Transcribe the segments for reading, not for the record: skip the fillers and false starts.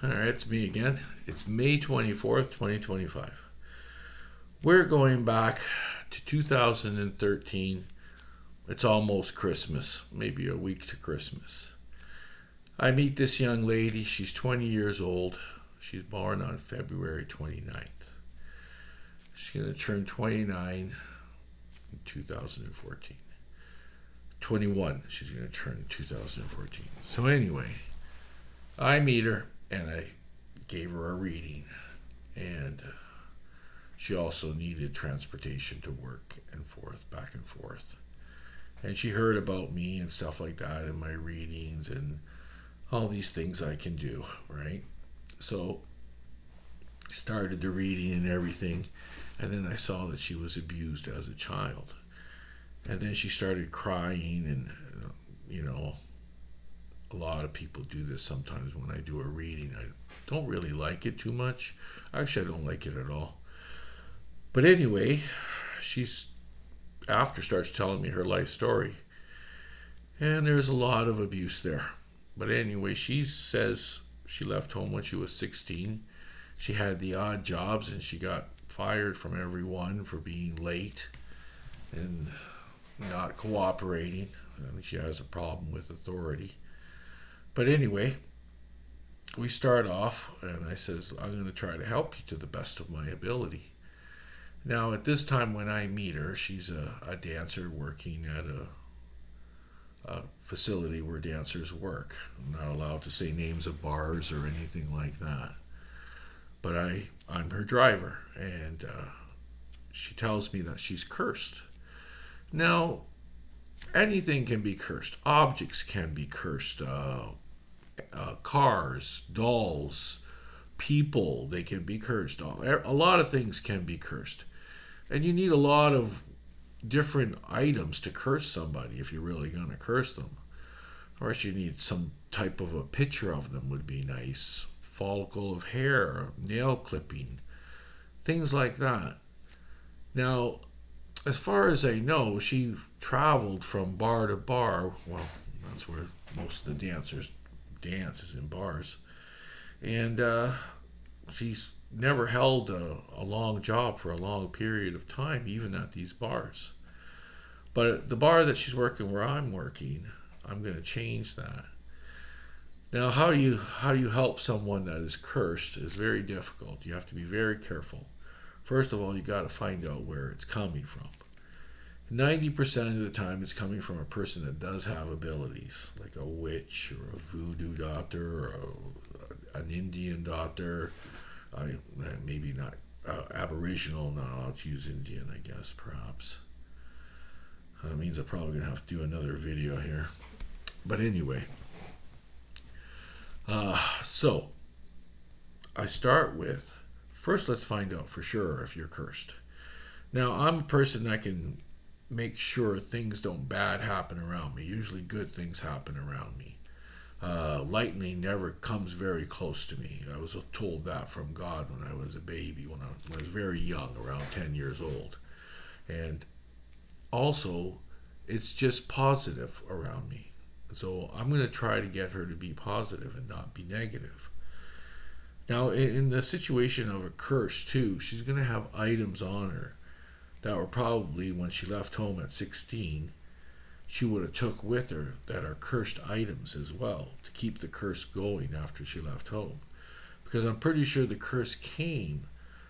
All right, it's me again. It's May 24th, 2025. We're going back to 2013. It's almost Christmas, maybe a week to Christmas. I meet this young lady. She's 20 years old. She's born on February 29th. She's going to turn 29 in 2014. 21, she's going to turn in 2014. So, anyway, I meet her and I gave her a reading. And she also needed transportation to work and forth, back and forth. And she heard about me and stuff like that in my readings and all these things I can do, right? So started the reading and everything, and then I saw that she was abused as a child. And then she started crying, and you know, a lot of people do this sometimes when I do a reading. I don't really like it too much. Actually, I don't like it at all. But anyway, she's after starts telling me her life story. And there's a lot of abuse there. But anyway, she says she left home when she was 16. She had the odd jobs and she got fired from everyone for being late and not cooperating. I think she has a problem with authority. But anyway, we start off and I says, I'm going to try to help you to the best of my ability. Now, at this time when I meet her, she's a dancer working at a facility where dancers work. I'm not allowed to say names of bars or anything like that. But I'm her driver, and she tells me that she's cursed. Now, anything can be cursed. Objects can be cursed. Cars, dolls, people, they can be cursed. A lot of things can be cursed. And you need a lot of different items to curse somebody if you're really going to curse them. Of course, you need some type of a picture of them would be nice. Follicle of hair, nail clipping, things like that. Now, as far as I know, she traveled from bar to bar. Well, that's where most of the dancers dance is in bars. And she's never held a long job for a long period of time, even at these bars. But at the bar that she's working where I'm working, I'm going to change that. Now, how you help someone that is cursed is very difficult. You have to be very careful. First of all, you got to find out where it's coming from. 90% of the time, it's coming from a person that does have abilities, like a witch or a voodoo doctor or an Indian doctor. Maybe not Aboriginal, not allowed to use Indian, I guess, perhaps. That means I'm probably going to have to do another video here. But anyway, so I start with, first let's find out for sure if you're cursed. Now, I'm a person that can make sure things don't bad happen around me. Usually good things happen around me. Lightning never comes very close to me. I was told that from God when I was a baby, when I was very young, around 10 years old. And also, it's just positive around me. So I'm going to try to get her to be positive and not be negative. Now, in the situation of a curse, too, she's going to have items on her that were probably, when she left home at 16, she would have took with her that are cursed items as well to keep the curse going after she left home. Because I'm pretty sure the curse came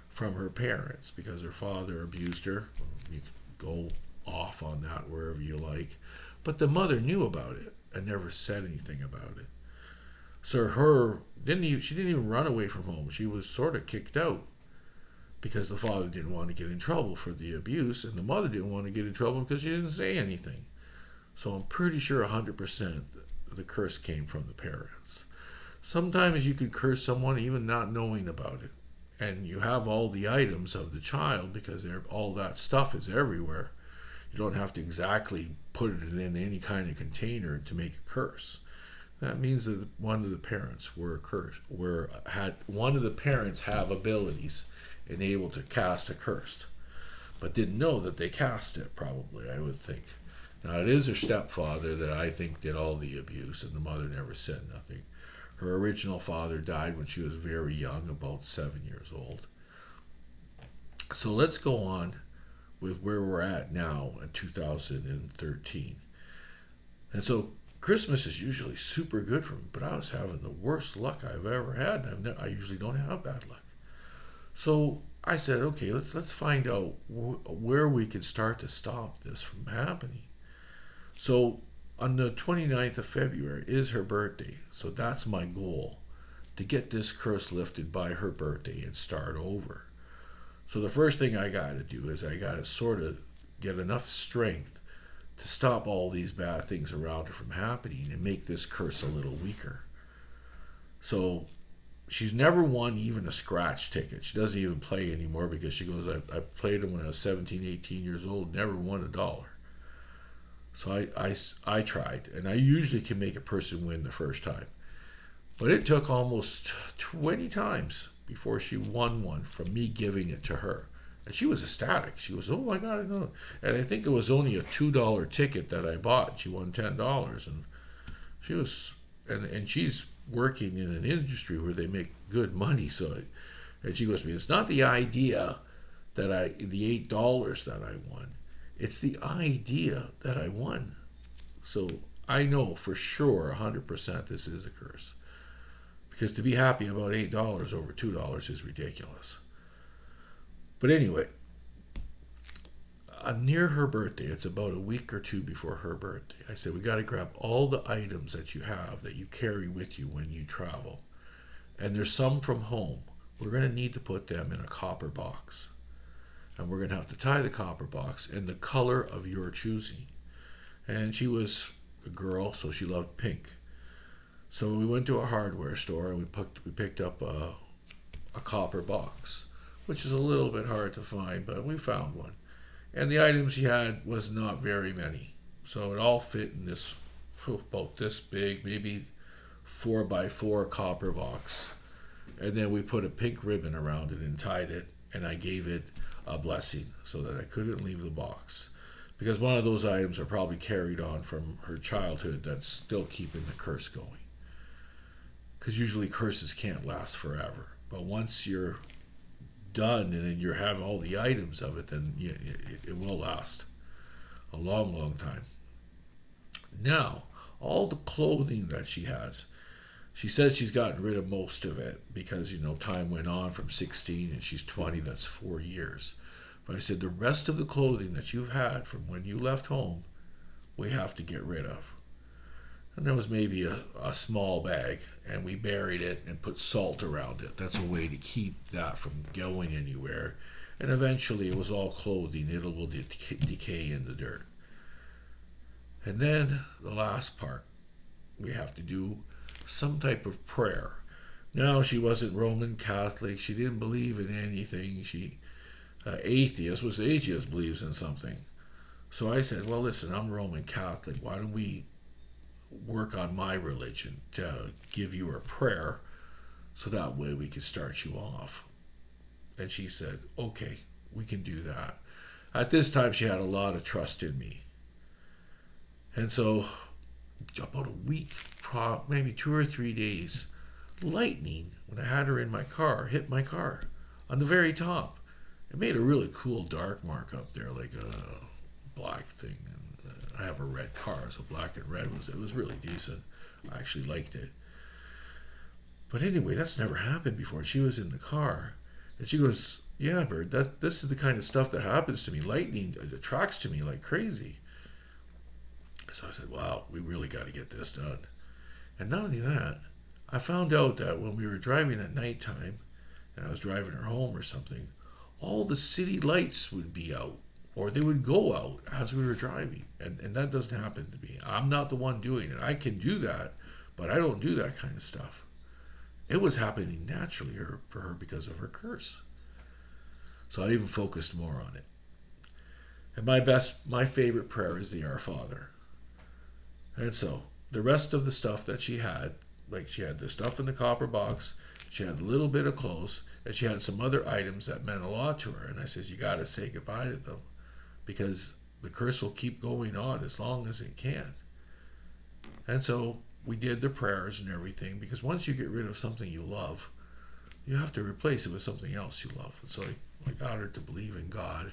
from her parents because her father abused her. You can go off on that wherever you like. But the mother knew about it and never said anything about it. So she didn't even run away from home. She was sort of kicked out because the father didn't want to get in trouble for the abuse and the mother didn't want to get in trouble because she didn't say anything. So I'm pretty sure 100% the curse came from the parents. Sometimes you can curse someone even not knowing about it. And you have all the items of the child because all that stuff is everywhere. You don't have to exactly put it in any kind of container to make a curse. That means that one of the parents were cursed, had one of the parents have abilities and able to cast a curse, but didn't know that they cast it. Probably, I would think. Now, it is her stepfather that I think did all the abuse, and the mother never said nothing. Her original father died when she was very young, about 7 years old. So let's go on with where we're at now in 2013. And so Christmas is usually super good for me, but I was having the worst luck I've ever had. I usually don't have bad luck. So I said, okay, let's find out where we can start to stop this from happening. So on the 29th of February is her birthday. So that's my goal, to get this curse lifted by her birthday and start over. So the first thing I got to do is I got to sort of get enough strength to stop all these bad things around her from happening and make this curse a little weaker. So she's never won even a scratch ticket. She doesn't even play anymore because she goes, I played them when I was 17, 18 years old, never won $1. So I tried, and I usually can make a person win the first time. But it took almost 20 times before she won one from me giving it to her. And she was ecstatic. She was, oh my God, I know. And I think it was only a $2 ticket that I bought. She won $10. And she was, and she's working in an industry where they make good money. So, and she goes to me, it's not the idea that the $8 that I won. It's the idea that I won. So I know for sure 100% this is a curse. Because to be happy about $8 over $2 is ridiculous. But anyway, near her birthday, it's about a week or two before her birthday, I said, we got to grab all the items that you have that you carry with you when you travel. And there's some from home. We're going to need to put them in a copper box. And we're going to have to tie the copper box in the color of your choosing. And she was a girl, so she loved pink. So we went to a hardware store and we picked up a copper box, which is a little bit hard to find, but we found one. And the items she had was not very many. So it all fit in this, about this big, maybe 4x4 copper box. And then we put a pink ribbon around it and tied it, and I gave it a blessing so that I couldn't leave the box. Because one of those items are probably carried on from her childhood that's still keeping the curse going. Because usually curses can't last forever. But once you're done and then you have all the items of it, then it will last a long, long time. Now, all the clothing that she has, she said she's gotten rid of most of it because, time went on from 16 and she's 20, that's 4 years. But I said, the rest of the clothing that you've had from when you left home, we have to get rid of. And there was maybe a small bag, and we buried it and put salt around it. That's a way to keep that from going anywhere. And eventually it was all clothing. It will decay in the dirt. And then the last part, we have to do some type of prayer. Now, she wasn't Roman Catholic. She didn't believe in anything. She atheist believes in something. So I said, well, listen, I'm Roman Catholic. Why don't we work on my religion to give you a prayer so that way we can start you off? And she said, okay, we can do that. At this time, she had a lot of trust in me. And so about a week, maybe 2 or 3 days, lightning, when I had her in my car, hit my car on the very top. It made a really cool dark mark up there, like a black thing. And I have a red car, so black and red it was really decent. I actually liked it. But anyway, that's never happened before. She was in the car, and she goes, yeah, Bird, this is the kind of stuff that happens to me. Lightning attracts to me like crazy. So I said, wow, we really got to get this done. And not only that, I found out that when we were driving at nighttime, and I was driving her home or something, all the city lights would be out, or they would go out as we were driving. And that doesn't happen to me. I'm not the one doing it. I can do that, but I don't do that kind of stuff. It was happening naturally for her because of her curse. So I even focused more on it. And my favorite prayer is the Our Father. And so the rest of the stuff that she had, like she had the stuff in the copper box, she had a little bit of clothes, and she had some other items that meant a lot to her. And I said, you got to say goodbye to them because the curse will keep going on as long as it can. And so we did the prayers and everything, because once you get rid of something you love, you have to replace it with something else you love. And so I got her to believe in God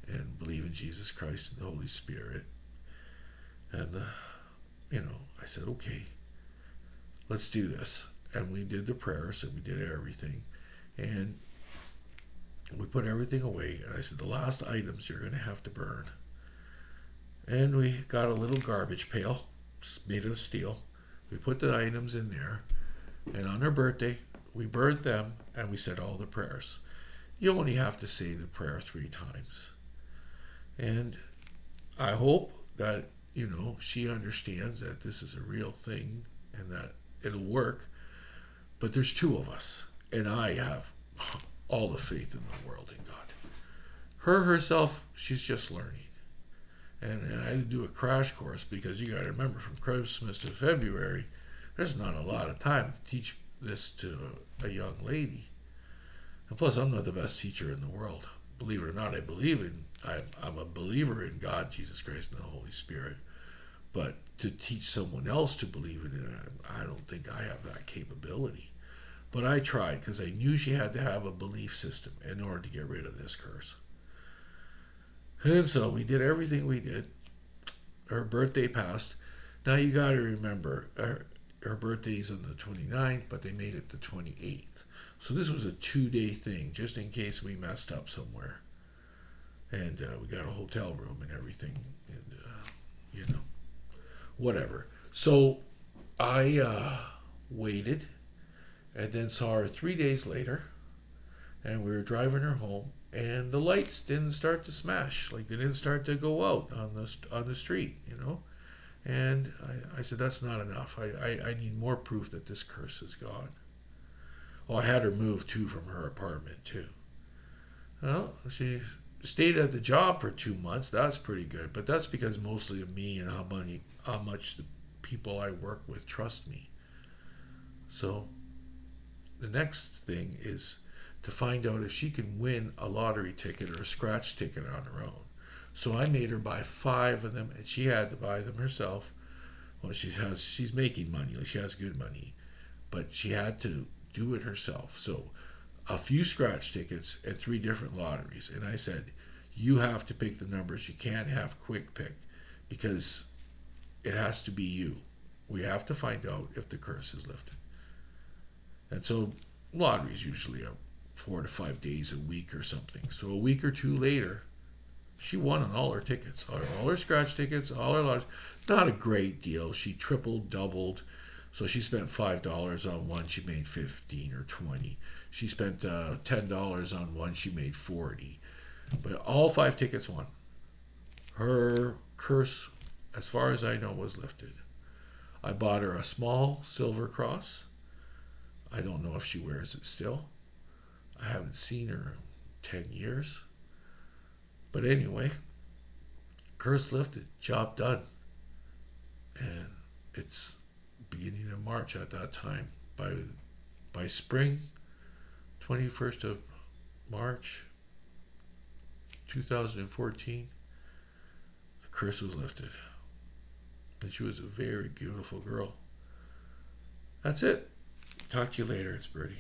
and believe in Jesus Christ and the Holy Spirit. And, I said, okay, let's do this. And we did the prayers and we did everything. And we put everything away. And I said, the last items you're going to have to burn. And we got a little garbage pail made of steel. We put the items in there. And on her birthday, we burned them and we said all the prayers. You only have to say the prayer 3 times. And I hope that, she understands that this is a real thing and that it'll work. But there's 2 of us. And I have all the faith in the world in God. Her herself, she's just learning. And I had to do a crash course, because you got to remember, from Christmas to February, there's not a lot of time to teach this to a young lady. And plus, I'm not the best teacher in the world. Believe it or not, I'm a believer in God, Jesus Christ, and the Holy Spirit. But to teach someone else to believe in it, I don't think I have that capability. But I tried, because I knew she had to have a belief system in order to get rid of this curse. And so we did everything we did. Her birthday passed. Now you got to remember, her birthday's on the 29th, but they made it the 28th. So this was a 2-day thing, just in case we messed up somewhere. And we got a hotel room and everything, and whatever. So I waited, and then saw her 3 days later, and we were driving her home, and the lights didn't start to smash, like they didn't start to go out on the street, And I said, that's not enough. I need more proof that this curse is gone. Well, I had her moved too from her apartment too. Well, she stayed at the job for 2 months. That's pretty good, but that's because mostly of me and how much the people I work with trust me. So the next thing is to find out if she can win a lottery ticket or a scratch ticket on her own. So I made her buy 5 of them, and she had to buy them herself. Well, she's making money, she has good money, but she had to do it herself. So a few scratch tickets and 3 different lotteries. And I said, you have to pick the numbers. You can't have quick pick, because it has to be you. We have to find out if the curse is lifted. And so lotteries usually are 4 to 5 days a week or something. So a week or 2 later, she won on all her tickets, all her scratch tickets, all her lotteries. Not a great deal. She tripled, doubled. So she spent $5 on one, she made 15 or 20. She spent $10 on one, she made 40. But all 5 tickets won. Her curse, as far as I know, was lifted. I bought her a small silver cross. I don't know if she wears it still. I haven't seen her in 10 years. But anyway, curse lifted, job done. And it's beginning of March at that time. By spring, 21st of March 2014, the curse was lifted. And she was a very beautiful girl. That's it. Talk to you later. It's Birdy.